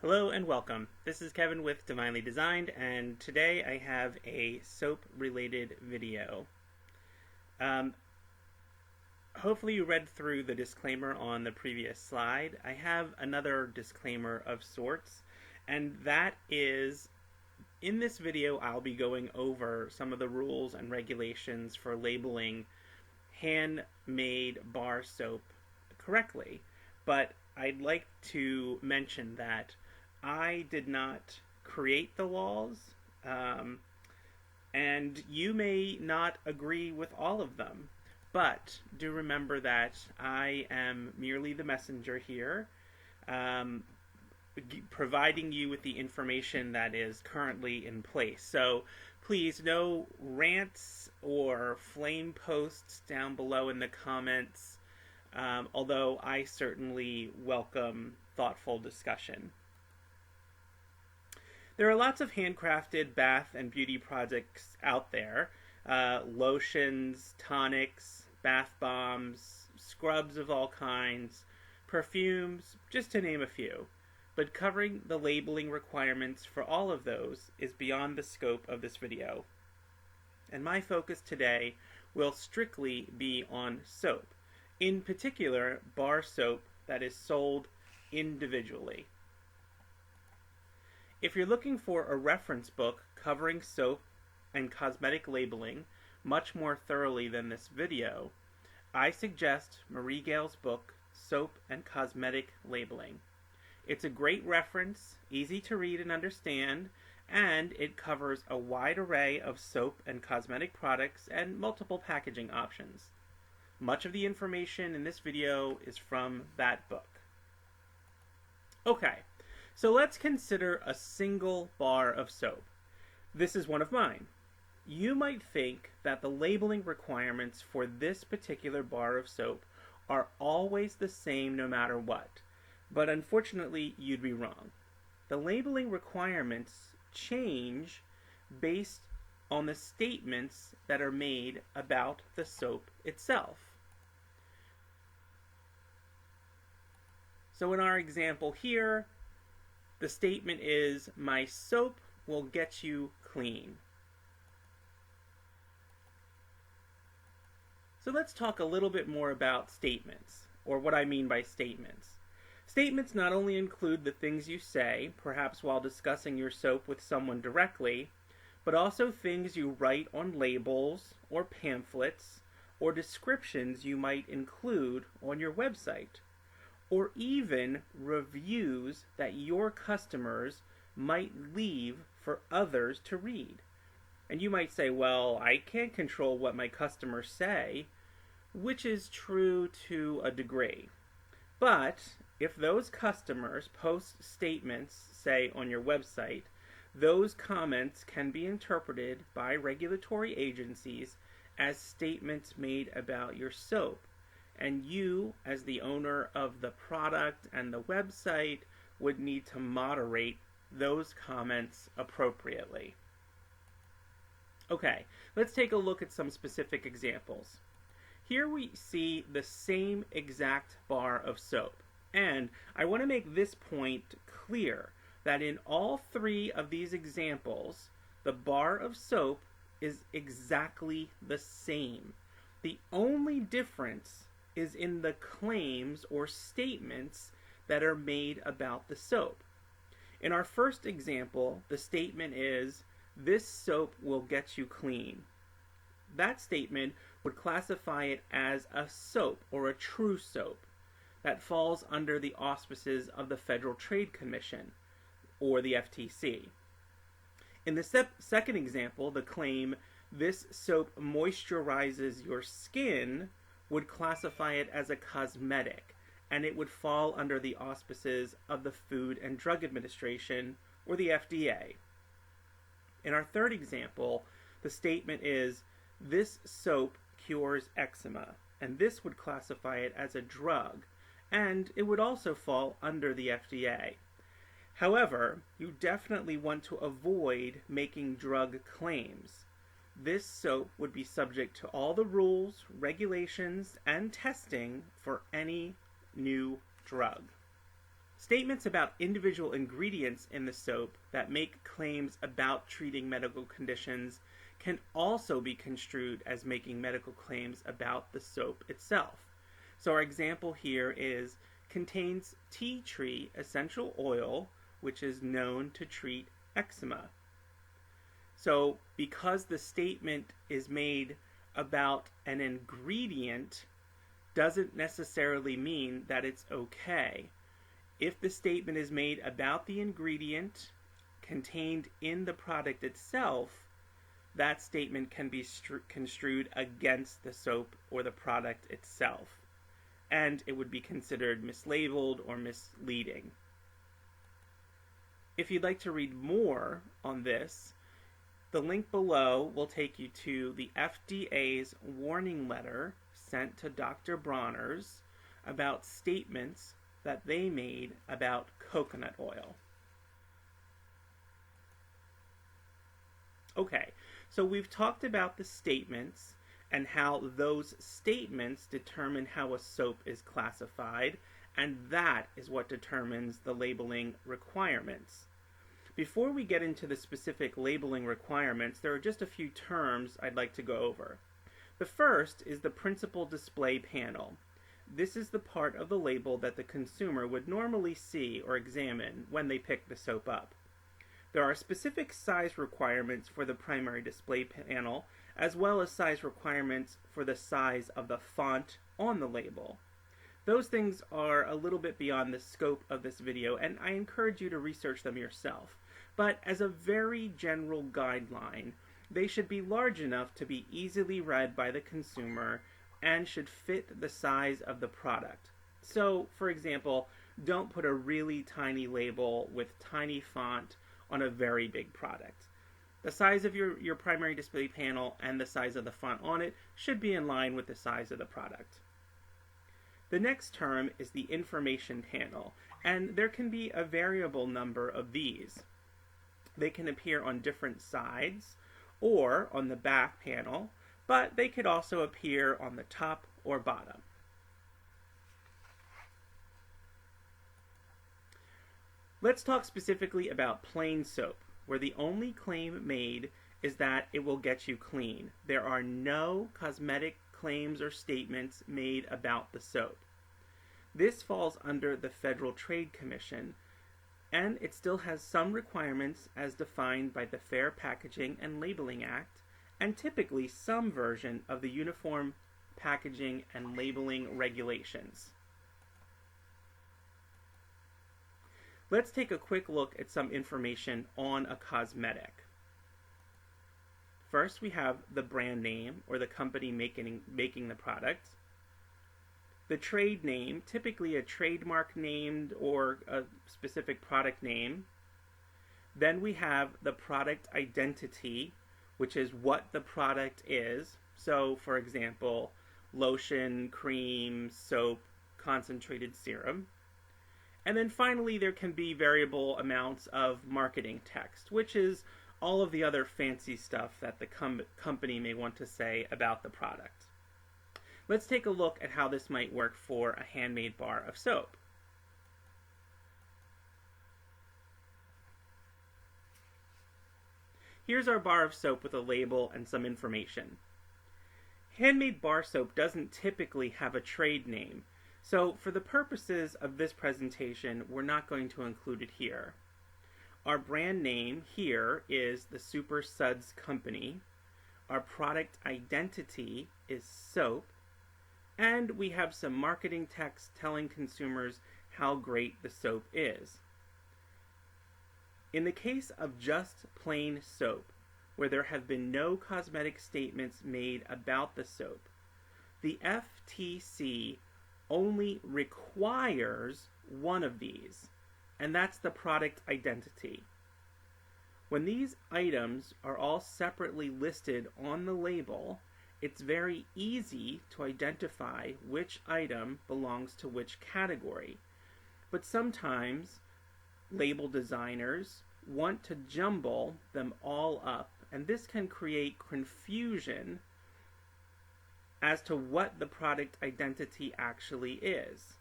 Hello and welcome. This is Kevin with Divinely Designed, and today I have a soap-related video. Hopefully you read through the disclaimer on the previous slide. I have another disclaimer of sorts, and that is, in this video I'll be going over some of the rules and regulations for labeling handmade bar soap correctly, but I'd like to mention that I did not create the laws, and you may not agree with all of them, but do remember that I am merely the messenger here, providing you with the information that is currently in place. So please, no rants or flame posts down below in the comments, although I certainly welcome thoughtful discussion. There are lots of handcrafted bath and beauty products out there. Lotions, tonics, bath bombs, scrubs of all kinds, perfumes, just to name a few. But covering the labeling requirements for all of those is beyond the scope of this video. And my focus today will strictly be on soap. In particular, bar soap that is sold individually. If you're looking for a reference book covering soap and cosmetic labeling much more thoroughly than this video, I suggest Marie Gale's book, Soap and Cosmetic Labeling. It's a great reference, easy to read and understand, and it covers a wide array of soap and cosmetic products and multiple packaging options. Much of the information in this video is from that book. Okay. So let's consider a single bar of soap. This is one of mine. You might think that the labeling requirements for this particular bar of soap are always the same no matter what, but unfortunately you'd be wrong. The labeling requirements change based on the statements that are made about the soap itself. So in our example here, the statement is, "My soap will get you clean." So let's talk a little bit more about statements, or what I mean by statements. Statements not only include the things you say, perhaps while discussing your soap with someone directly, but also things you write on labels, or pamphlets, or descriptions you might include on your website, or even reviews that your customers might leave for others to read. And you might say, well, I can't control what my customers say, which is true to a degree. But if those customers post statements, say, on your website, those comments can be interpreted by regulatory agencies as statements made about your soap. And you, as the owner of the product and the website, would need to moderate those comments appropriately. Okay, let's take a look at some specific examples. Here we see the same exact bar of soap. And I want to make this point clear, that in all three of these examples, the bar of soap is exactly the same. The only difference is in the claims or statements that are made about the soap. In our first example, the statement is, "This soap will get you clean." That statement would classify it as a soap or a true soap that falls under the auspices of the Federal Trade Commission or the FTC. In the second example, the claim, "This soap moisturizes your skin," would classify it as a cosmetic, and it would fall under the auspices of the Food and Drug Administration, or the FDA. In our third example, the statement is, "This soap cures eczema," and this would classify it as a drug, and it would also fall under the FDA. However, you definitely want to avoid making drug claims. This soap would be subject to all the rules, regulations, and testing for any new drug. Statements about individual ingredients in the soap that make claims about treating medical conditions can also be construed as making medical claims about the soap itself. So our example here is contains tea tree essential oil, which is known to treat eczema. So because the statement is made about an ingredient doesn't necessarily mean that it's okay. If the statement is made about the ingredient contained in the product itself, that statement can be construed against the soap or the product itself, and it would be considered mislabeled or misleading. If you'd like to read more on this, the link below will take you to the FDA's warning letter sent to Dr. Bronner's about statements that they made about coconut oil. Okay, so we've talked about the statements and how those statements determine how a soap is classified, and that is what determines the labeling requirements. Before we get into the specific labeling requirements, there are just a few terms I'd like to go over. The first is the principal display panel. This is the part of the label that the consumer would normally see or examine when they pick the soap up. There are specific size requirements for the primary display panel, as well as size requirements for the size of the font on the label. Those things are a little bit beyond the scope of this video, and I encourage you to research them yourself. But as a very general guideline, they should be large enough to be easily read by the consumer and should fit the size of the product. So, for example, don't put a really tiny label with tiny font on a very big product. The size of your primary display panel and the size of the font on it should be in line with the size of the product. The next term is the information panel, and there can be a variable number of these. They can appear on different sides or on the back panel, but they could also appear on the top or bottom. Let's talk specifically about plain soap, where the only claim made is that it will get you clean. There are no cosmetic claims or statements made about the soap. This falls under the Federal Trade Commission, and it still has some requirements as defined by the Fair Packaging and Labeling Act, and typically some version of the Uniform Packaging and Labeling Regulations. Let's take a quick look at some information on a cosmetic. First, we have the brand name, or the company making the product. The trade name, typically a trademark named or a specific product name. Then we have the product identity, which is what the product is. So, for example, lotion, cream, soap, concentrated serum. And then finally, there can be variable amounts of marketing text, which is all of the other fancy stuff that the company may want to say about the product. Let's take a look at how this might work for a handmade bar of soap. Here's our bar of soap with a label and some information. Handmade bar soap doesn't typically have a trade name, so for the purposes of this presentation, we're not going to include it here. Our brand name here is the Super Suds Company. Our product identity is soap. And we have some marketing text telling consumers how great the soap is. In the case of just plain soap, where there have been no cosmetic statements made about the soap, the FTC only requires one of these, and that's the product identity. When these items are all separately listed on the label, it's very easy to identify which item belongs to which category. But sometimes label designers want to jumble them all up, and this can create confusion as to what the product identity actually is.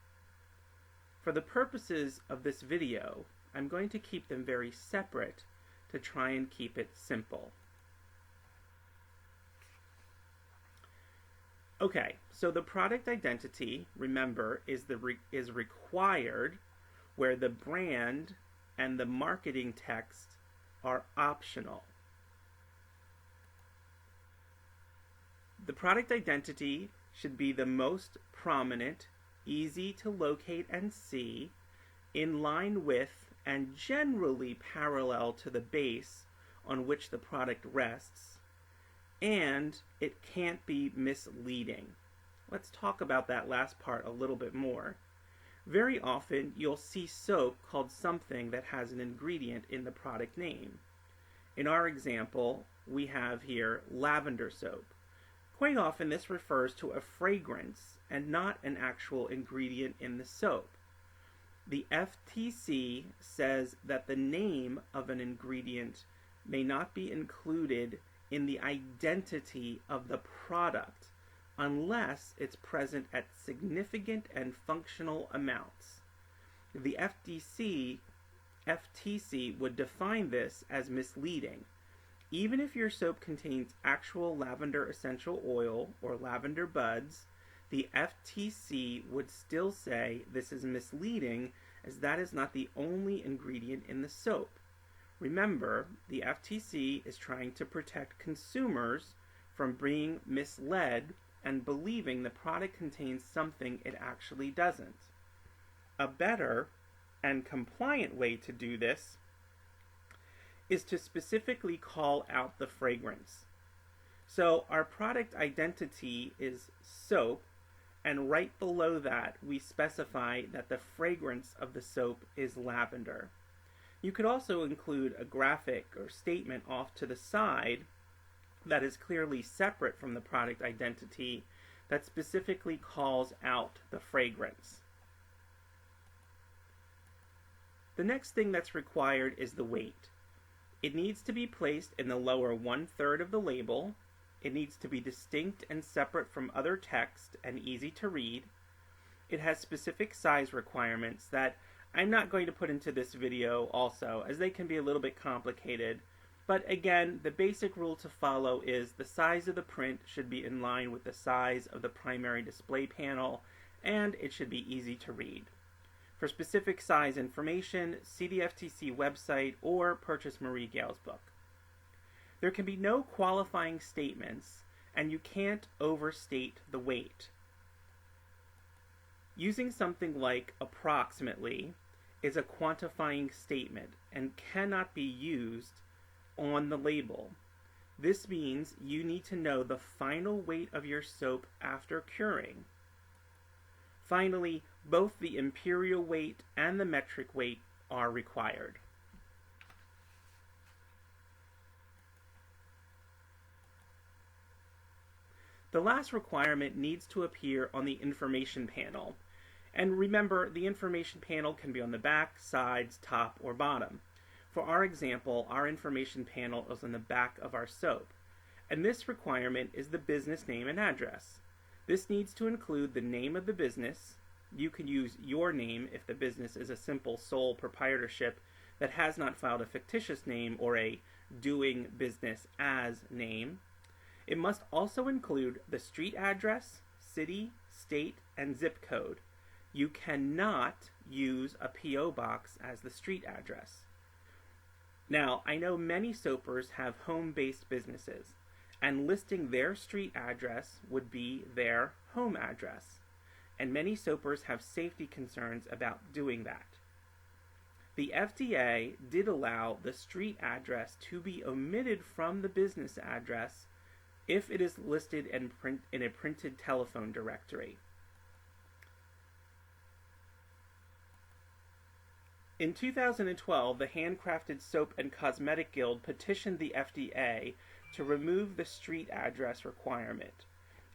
For the purposes of this video, I'm going to keep them very separate to try and keep it simple. Okay, so the product identity, remember, is required where the brand and the marketing text are optional. The product identity should be the most prominent, easy to locate and see, in line with and generally parallel to the base on which the product rests, and it can't be misleading. Let's talk about that last part a little bit more. Very often you'll see soap called something that has an ingredient in the product name. In our example, we have here lavender soap. Quite often this refers to a fragrance and not an actual ingredient in the soap. The FTC says that the name of an ingredient may not be included in the identity of the product unless it's present at significant and functional amounts. The FTC would define this as misleading. Even if your soap contains actual lavender essential oil or lavender buds, the FTC would still say this is misleading, as that is not the only ingredient in the soap. Remember, the FTC is trying to protect consumers from being misled and believing the product contains something it actually doesn't. A better and compliant way to do this is to specifically call out the fragrance. So our product identity is soap, and right below that we specify that the fragrance of the soap is lavender. You could also include a graphic or statement off to the side that is clearly separate from the product identity that specifically calls out the fragrance. The next thing that's required is the weight. It needs to be placed in the lower 1/3 of the label. It needs to be distinct and separate from other text and easy to read. It has specific size requirements that I'm not going to put into this video also, as they can be a little bit complicated. But again, the basic rule to follow is the size of the print should be in line with the size of the primary display panel, and it should be easy to read. For specific size information, see the FTC website or purchase Marie Gale's book. There can be no qualifying statements, and you can't overstate the weight. Using something like approximately is a quantifying statement and cannot be used on the label. This means you need to know the final weight of your soap after curing. Finally, both the imperial weight and the metric weight are required. The last requirement needs to appear on the information panel. And remember, the information panel can be on the back, sides, top, or bottom. For our example, our information panel is on the back of our soap. And this requirement is the business name and address. This needs to include the name of the business. You can use your name if the business is a simple sole proprietorship that has not filed a fictitious name or a doing business as name. It must also include the street address, city, state, and zip code. You cannot use a P.O. box as the street address. Now, I know many soapers have home-based businesses, and listing their street address would be their home address. And many soapers have safety concerns about doing that. The FDA did allow the street address to be omitted from the business address if it is listed in a printed telephone directory. In 2012, the Handcrafted Soap and Cosmetic Guild petitioned the FDA to remove the street address requirement.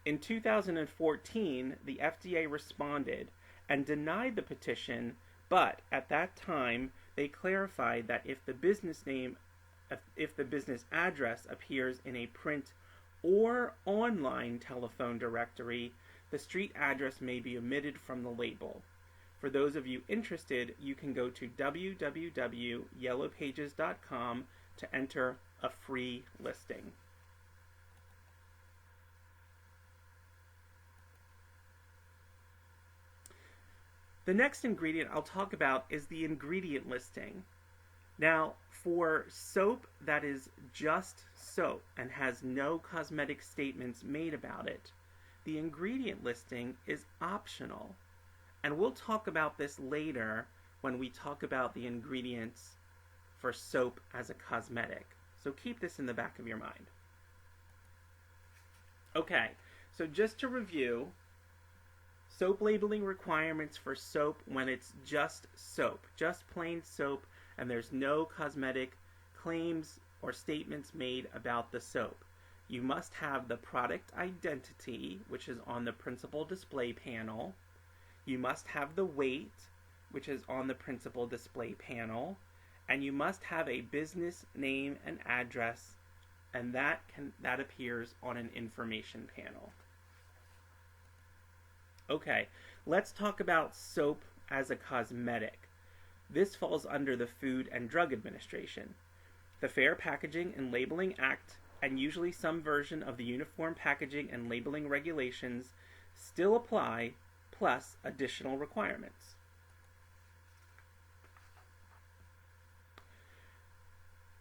In 2014, the FDA responded and denied the petition, but at that time, they clarified that if the business address appears in a print or online telephone directory, the street address may be omitted from the label. For those of you interested, you can go to www.yellowpages.com to enter a free listing. The next ingredient I'll talk about is the ingredient listing. Now, for soap that is just soap and has no cosmetic statements made about it, the ingredient listing is optional. And we'll talk about this later when we talk about the ingredients for soap as a cosmetic. So keep this in the back of your mind. Okay, so just to review, soap labeling requirements for soap when it's just soap, just plain soap, and there's no cosmetic claims or statements made about the soap. You must have the product identity, which is on the principal display panel. You must have the weight, which is on the principal display panel. And you must have a business name and address, and that appears on an information panel. Okay, let's talk about soap as a cosmetic. This falls under the Food and Drug Administration. The Fair Packaging and Labeling Act, and usually some version of the Uniform Packaging and Labeling Regulations, still apply, plus additional requirements.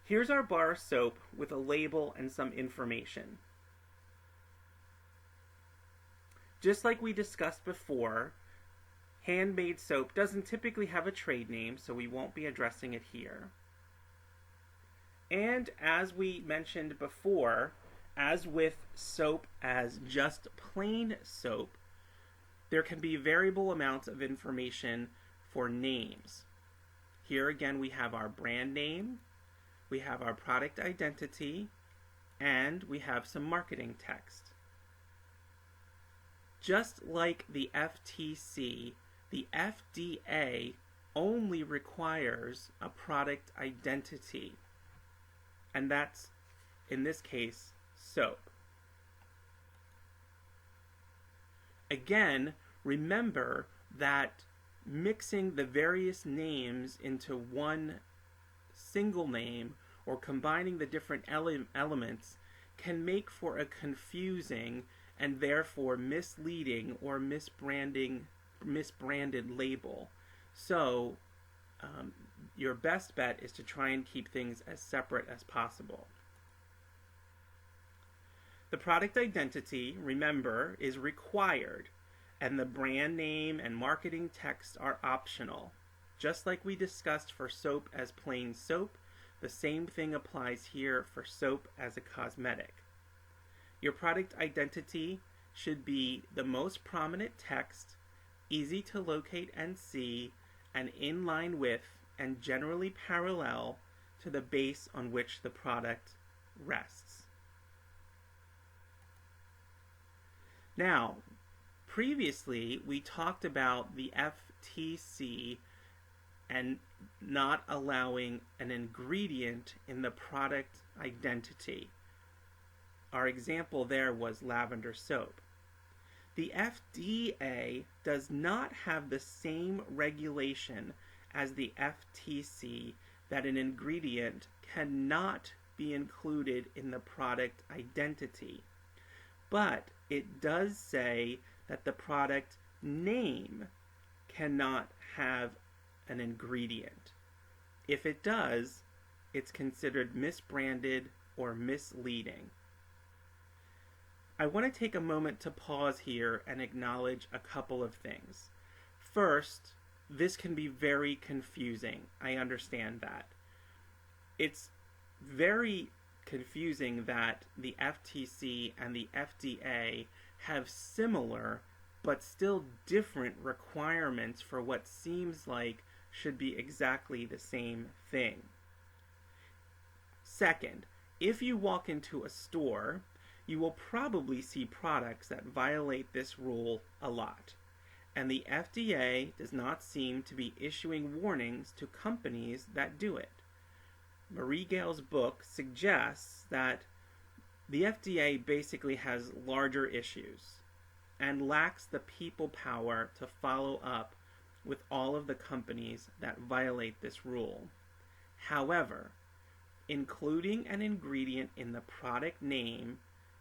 Here's our bar of soap with a label and some information. Just like we discussed before, Handmade soap doesn't typically have a trade name, so we won't be addressing it here. And as we mentioned before, as with soap as just plain soap, there can be variable amounts of information for names. Here again we have our brand name, we have our product identity, and we have some marketing text. Just like the FTC, the FDA only requires a product identity, and that's, in this case, soap. Again, remember that mixing the various names into one single name or combining the different elements can make for a confusing and therefore misleading or misbranded label. So your best bet is to try and keep things as separate as possible. The product identity, remember, is required, and the brand name and marketing text are optional. Just like we discussed for soap as plain soap, the same thing applies here for soap as a cosmetic. Your product identity should be the most prominent text, easy to locate and see, and in line with and generally parallel to the base on which the product rests. Now, previously we talked about the FTC and not allowing an ingredient in the product identity. Our example there was lavender soap. The FDA does not have the same regulation as the FTC that an ingredient cannot be included in the product identity. But it does say that the product name cannot have an ingredient. If it does, it's considered misbranded or misleading. I want to take a moment to pause here and acknowledge a couple of things. First, this can be very confusing. I understand that. It's very confusing that the FTC and the FDA have similar but still different requirements for what seems like should be exactly the same thing. Second, if you walk into a store, you will probably see products that violate this rule a lot, and the FDA does not seem to be issuing warnings to companies that do it. Marie Gale's book suggests that the FDA basically has larger issues and lacks the people power to follow up with all of the companies that violate this rule. However, including an ingredient in the product name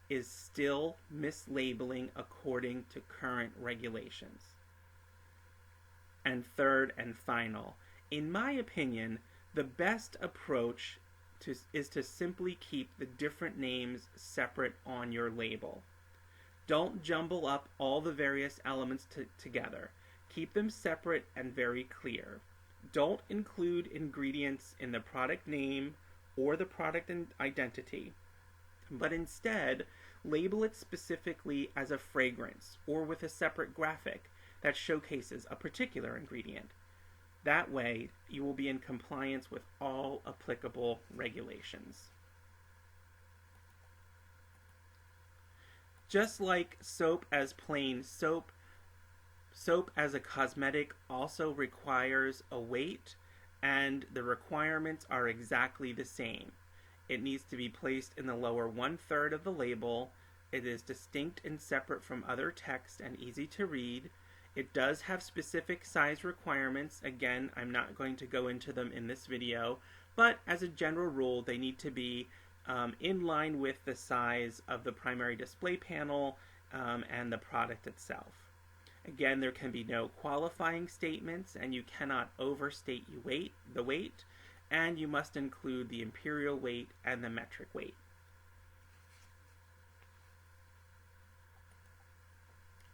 is still mislabeling according to current regulations. And third and final, in my opinion, the best approach is to simply keep the different names separate on your label. Don't jumble up all the various elements together. Keep them separate and very clear. Don't include ingredients in the product name or the product identity, but instead label it specifically as a fragrance or with a separate graphic that showcases a particular ingredient. That way, you will be in compliance with all applicable regulations. Just like soap as plain soap, soap as a cosmetic also requires a weight, and the requirements are exactly the same. It needs to be placed in the lower 1/3 of the label. It is distinct and separate from other text and easy to read. It does have specific size requirements. Again, I'm not going to go into them in this video, but as a general rule, they need to be in line with the size of the primary display panel and the product itself. Again, there can be no qualifying statements, and you cannot overstate the weight, and you must include the imperial weight and the metric weight.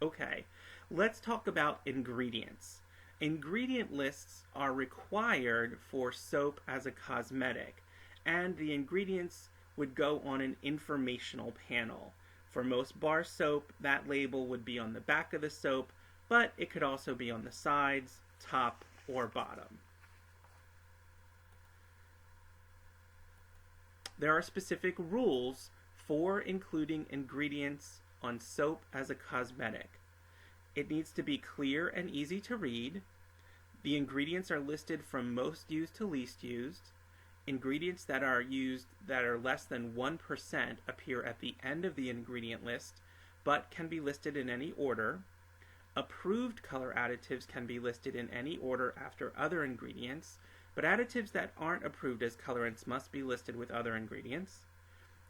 Okay, let's talk about ingredients. Ingredient lists are required for soap as a cosmetic, and the ingredients would go on an informational panel. For most bar soap, that label would be on the back of the soap, but it could also be on the sides, top, or bottom. There are specific rules for including ingredients on soap as a cosmetic. It needs to be clear and easy to read. The ingredients are listed from most used to least used. Ingredients that are used that are less than 1% appear at the end of the ingredient list, but can be listed in any order. Approved color additives can be listed in any order after other ingredients, but additives that aren't approved as colorants must be listed with other ingredients.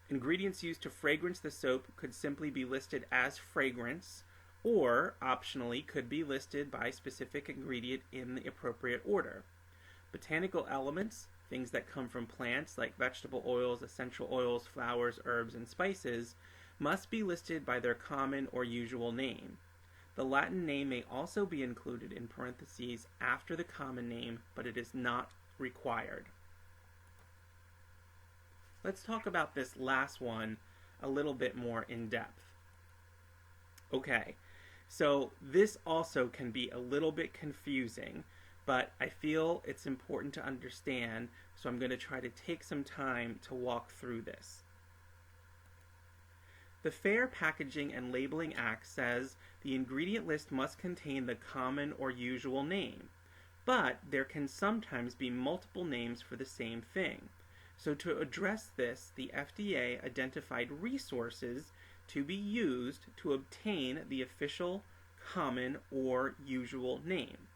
Ingredients used to fragrance the soap could simply be listed as fragrance, or optionally could be listed by specific ingredient in the appropriate order. Botanical elements, things that come from plants like vegetable oils, essential oils, flowers, herbs, and spices, must be listed by their common or usual name. The Latin name may also be included in parentheses after the common name, but it is not required. Let's talk about this last one a little bit more in depth. Okay, so this also can be a little bit confusing, but I feel it's important to understand, so I'm going to try to take some time to walk through this. The Fair Packaging and Labeling Act says the ingredient list must contain the common or usual name, but there can sometimes be multiple names for the same thing. So to address this, the FDA identified resources to be used to obtain the official, common, or usual name.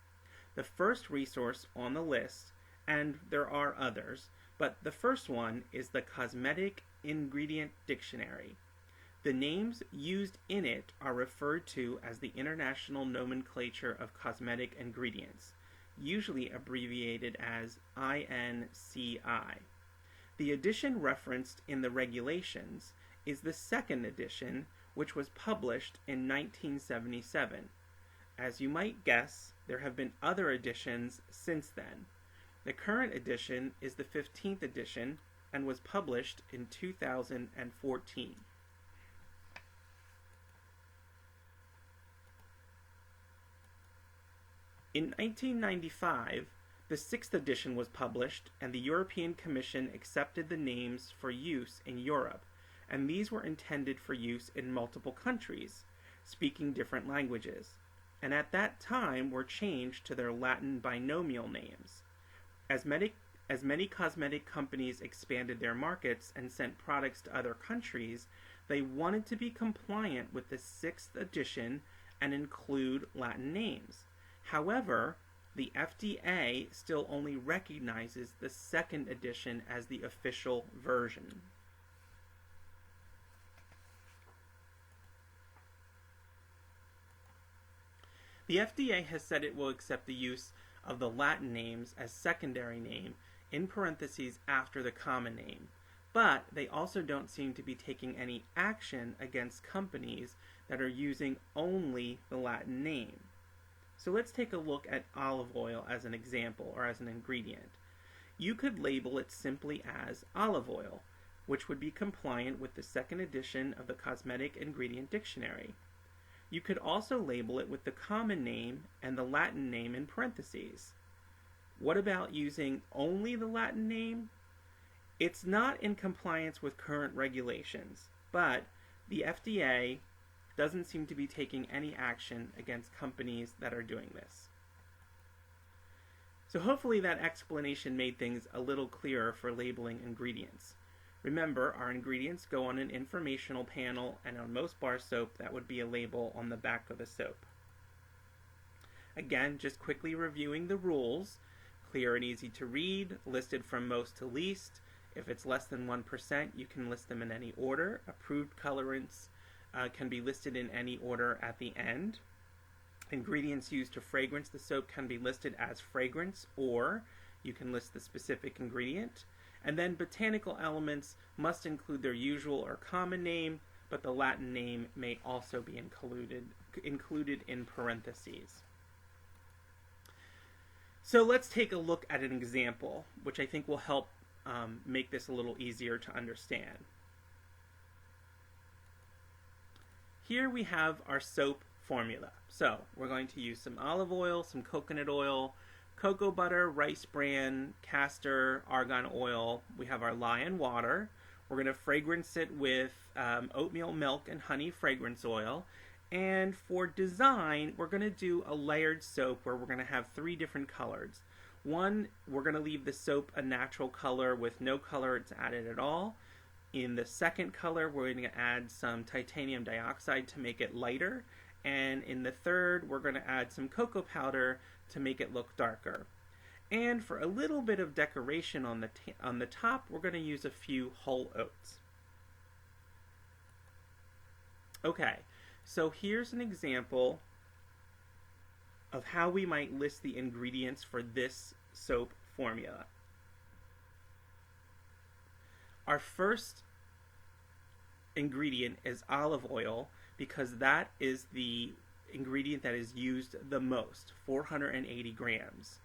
The first resource on the list, and there are others, but the first one is the Cosmetic Ingredient Dictionary. The names used in it are referred to as the International Nomenclature of Cosmetic Ingredients, usually abbreviated as INCI. The edition referenced in the regulations is the second edition, which was published in 1977. As you might guess, there have been other editions since then. The current edition is the 15th edition and was published in 2014. In 1995, the 6th edition was published, and the European Commission accepted the names for use in Europe, and these were intended for use in multiple countries, speaking different languages, and at that time were changed to their Latin binomial names. As many cosmetic companies expanded their markets and sent products to other countries, they wanted to be compliant with the 6th edition and include Latin names. However, the FDA still only recognizes the second edition as the official version. The FDA has said it will accept the use of the Latin names as secondary name in parentheses after the common name, but they also don't seem to be taking any action against companies that are using only the Latin name. So let's take a look at olive oil as an example, or as an ingredient. You could label it simply as olive oil, which would be compliant with the second edition of the Cosmetic Ingredient Dictionary. You could also label it with the common name and the Latin name in parentheses. What about using only the Latin name? It's not in compliance with current regulations, but the FDA doesn't seem to be taking any action against companies that are doing this. So hopefully that explanation made things a little clearer for labeling ingredients. Remember, our ingredients go on an informational panel, and on most bar soap, that would be a label on the back of the soap. Again, just quickly reviewing the rules: clear and easy to read, listed from most to least. If it's less than 1%, you can list them in any order. Approved colorants can be listed in any order at the end. Ingredients used to fragrance the soap can be listed as fragrance, or you can list the specific ingredient. And then botanical elements must include their usual or common name, but the Latin name may also be included in parentheses. So let's take a look at an example, which I think will help make this a little easier to understand. Here we have our soap formula. So we're going to use some olive oil, some coconut oil, cocoa butter, rice bran, castor, argan oil. We have our lye and water. We're going to fragrance it with oatmeal milk and honey fragrance oil. And for design, we're going to do a layered soap where we're going to have 3 different colors. One, we're going to leave the soap a natural color with no colorants added at all. In the second color, we're going to add some titanium dioxide to make it lighter. And in the third, we're going to add some cocoa powder to make it look darker. And for a little bit of decoration on the top, we're going to use a few whole oats. Okay, so here's an example of how we might list the ingredients for this soap formula. Our first ingredient is olive oil, because that is the ingredient that is used the most, 480 grams.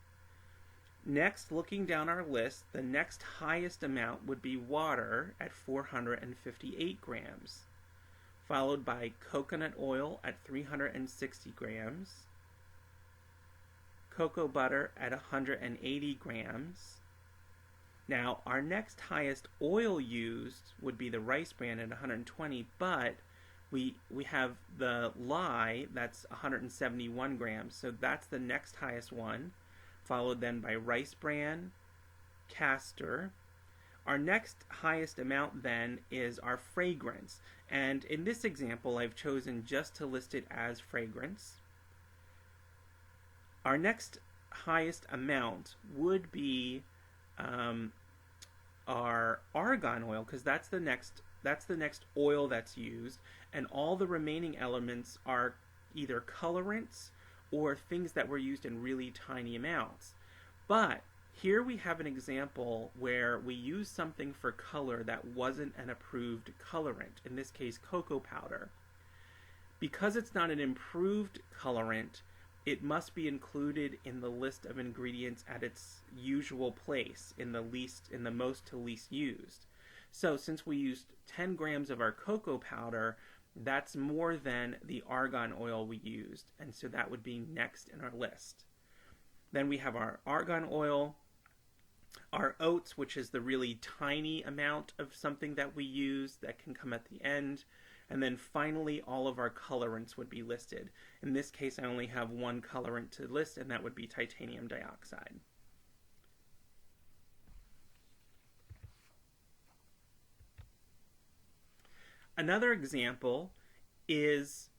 Next, looking down our list, the next highest amount would be water at 458 grams, followed by coconut oil at 360 grams, cocoa butter at 180 grams. Now, our next highest oil used would be the rice bran at 120, but we have the lye, that's 171 grams, so that's the next highest one, followed then by rice bran, castor. Our next highest amount then is our fragrance, and in this example I've chosen just to list it as fragrance. Our next highest amount would be our argan oil, because that's the next oil that's used, and all the remaining elements are either colorants or things that were used in really tiny amounts. But here we have an example where we use something for color that wasn't an approved colorant, in this case cocoa powder. Because it's not an improved colorant, it must be included in the list of ingredients at its usual place, in the most to least used. So since we used 10 grams of our cocoa powder, that's more than the argan oil we used, and so that would be next in our list. Then we have our argan oil, our oats, which is the really tiny amount of something that we use that can come at the end, and then finally all of our colorants would be listed. In this case, I only have one colorant to list, and that would be titanium dioxide. Another example is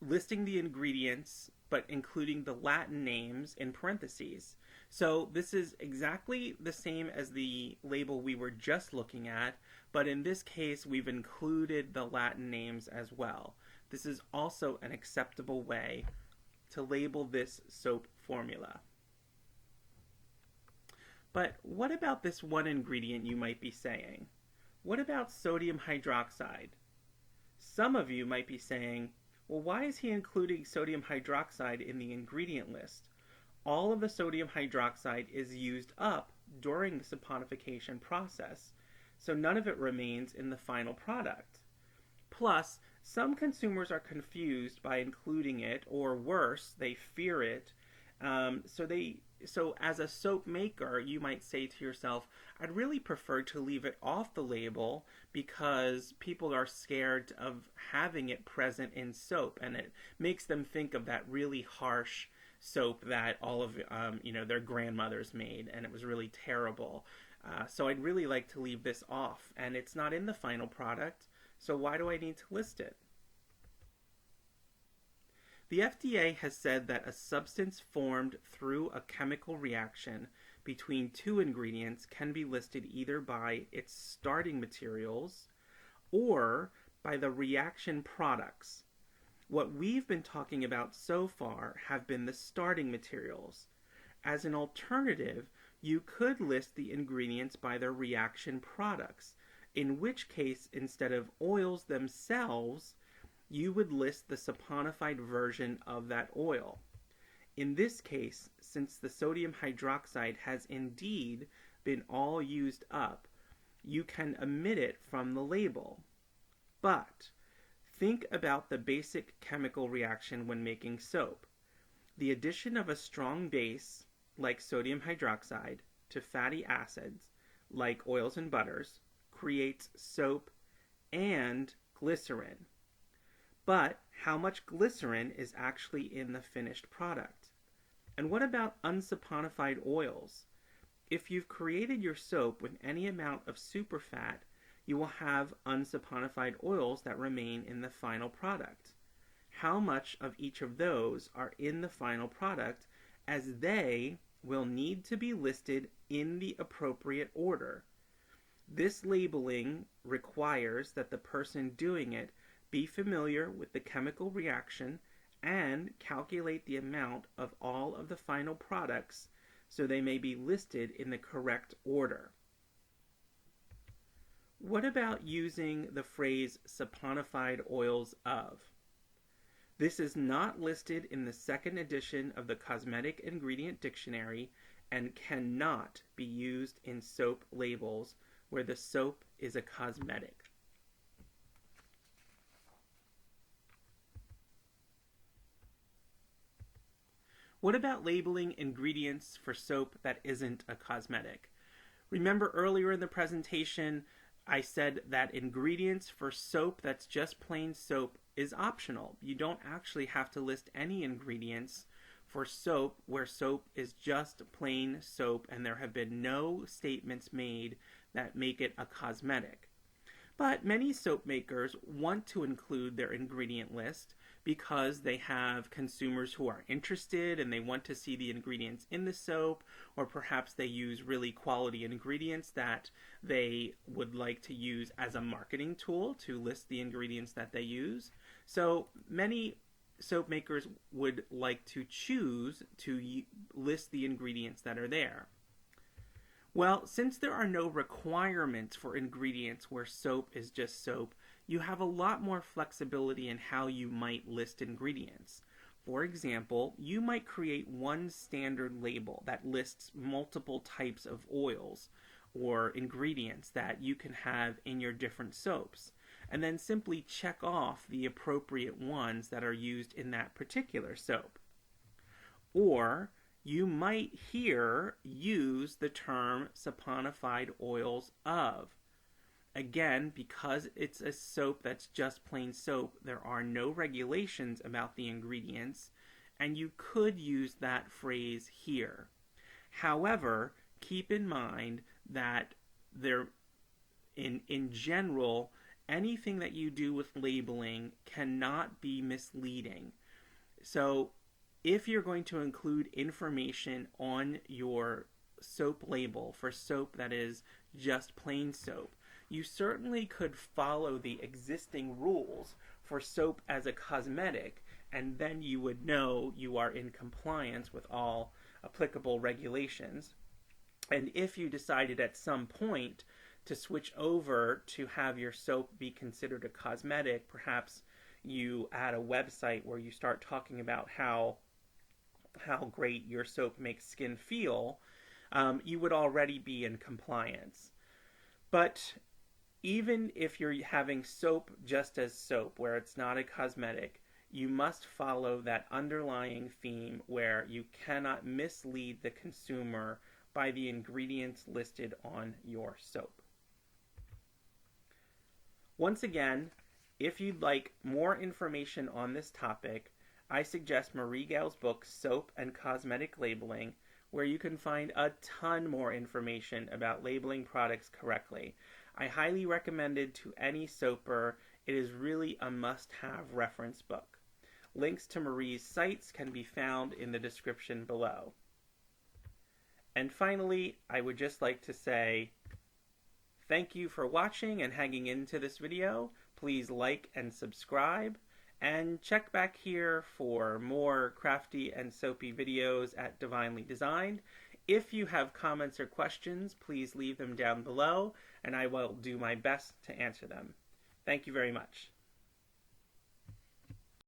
listing the ingredients but including the Latin names in parentheses. So this is exactly the same as the label we were just looking at, but in this case we've included the Latin names as well. This is also an acceptable way to label this soap formula. But what about this one ingredient, you might be saying? What about sodium hydroxide? Some of you might be saying, well, why is he including sodium hydroxide in the ingredient list? All of the sodium hydroxide is used up during the saponification process, so none of it remains in the final product. Plus, some consumers are confused by including it, or worse, they fear it. So as a soap maker, you might say to yourself, I'd really prefer to leave it off the label because people are scared of having it present in soap, and it makes them think of that really harsh soap that all of their grandmothers made, and it was really terrible. So I'd really like to leave this off, and it's not in the final product, so why do I need to list it? The FDA has said that a substance formed through a chemical reaction between two ingredients can be listed either by its starting materials or by the reaction products. What we've been talking about so far have been the starting materials. As an alternative, you could list the ingredients by their reaction products, in which case, instead of oils themselves, you would list the saponified version of that oil. In this case, since the sodium hydroxide has indeed been all used up, you can omit it from the label. But think about the basic chemical reaction when making soap. The addition of a strong base, like sodium hydroxide, to fatty acids, like oils and butters, creates soap and glycerin. But how much glycerin is actually in the finished product? And what about unsaponified oils? If you've created your soap with any amount of superfat, you will have unsaponified oils that remain in the final product. How much of each of those are in the final product, as they will need to be listed in the appropriate order? This labeling requires that the person doing it be familiar with the chemical reaction and calculate the amount of all of the final products so they may be listed in the correct order. What about using the phrase saponified oils of? This is not listed in the second edition of the Cosmetic Ingredient Dictionary and cannot be used in soap labels where the soap is a cosmetic. What about labeling ingredients for soap that isn't a cosmetic? Remember earlier in the presentation, I said that ingredients for soap that's just plain soap is optional. You don't actually have to list any ingredients for soap where soap is just plain soap and there have been no statements made that make it a cosmetic. But many soap makers want to include their ingredient list because they have consumers who are interested and they want to see the ingredients in the soap, or perhaps they use really quality ingredients that they would like to use as a marketing tool to list the ingredients that they use. So many soap makers would like to choose to list the ingredients that are there. Well, since there are no requirements for ingredients where soap is just soap, you have a lot more flexibility in how you might list ingredients. For example, you might create one standard label that lists multiple types of oils or ingredients that you can have in your different soaps, and then simply check off the appropriate ones that are used in that particular soap. Or you might here use the term saponified oils of. Again, because it's a soap that's just plain soap, there are no regulations about the ingredients, and you could use that phrase here. However, keep in mind that in general, anything that you do with labeling cannot be misleading. So if you're going to include information on your soap label for soap that is just plain soap, you certainly could follow the existing rules for soap as a cosmetic, and then you would know you are in compliance with all applicable regulations. And if you decided at some point to switch over to have your soap be considered a cosmetic, perhaps you add a website where you start talking about how great your soap makes skin feel, you would already be in compliance. But even if you're having soap just as soap, where it's not a cosmetic, you must follow that underlying theme where you cannot mislead the consumer by the ingredients listed on your soap. Once again, if you'd like more information on this topic, I suggest Marie Gale's book, Soap and Cosmetic Labeling, where you can find a ton more information about labeling products correctly. I highly recommend it to any soaper. It is really a must-have reference book. Links to Marie's sites can be found in the description below. And finally, I would just like to say thank you for watching and hanging into this video. Please like and subscribe, and check back here for more crafty and soapy videos at Divinely Designed. If you have comments or questions, please leave them down below, and I will do my best to answer them. Thank you very much.